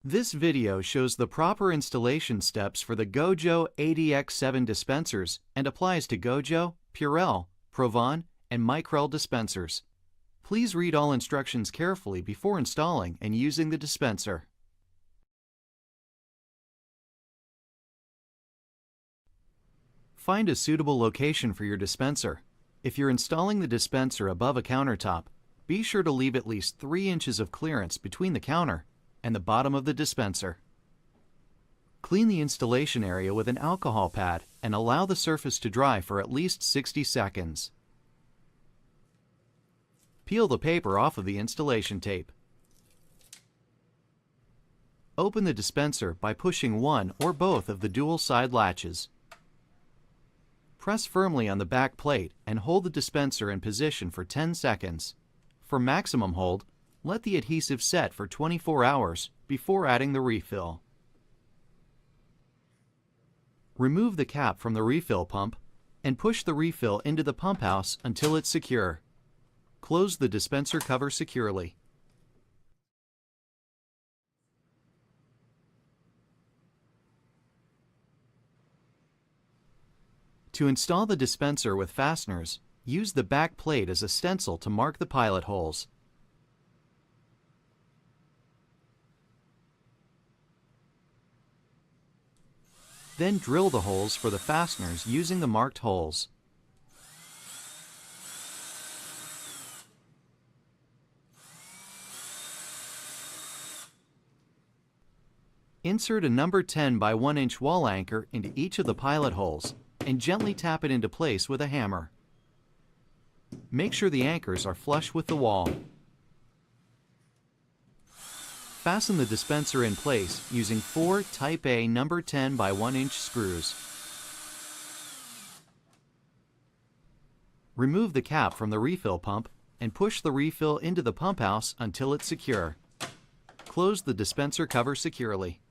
This video shows the proper installation steps for the GoJo ADX 7 dispensers and applies to GoJo, Purell, Provan, and Micrel dispensers. Please read all instructions carefully before installing and using the dispenser. Find a suitable location for your dispenser. If you're installing the dispenser above a countertop, be sure to leave at least 3 inches of clearance between the counter and the bottom of the dispenser. Clean the installation area with an alcohol pad and allow the surface to dry for at least 60 seconds. Peel the paper off of the installation tape. Open the dispenser by pushing one or both of the dual side latches. Press firmly on the back plate and hold the dispenser in position for 10 seconds. For maximum hold, let the adhesive set for 24 hours before adding the refill. Remove the cap from the refill pump and push the refill into the pump house until it's secure. Close the dispenser cover securely. To install the dispenser with fasteners, use the back plate as a stencil to mark the pilot holes. Then drill the holes for the fasteners using the marked holes. Insert a number 10 by 1 inch wall anchor into each of the pilot holes and gently tap it into place with a hammer. Make sure the anchors are flush with the wall. Fasten the dispenser in place using 4 Type A number 10 by 1 inch screws. Remove the cap from the refill pump and push the refill into the pump house until it's secure. Close the dispenser cover securely.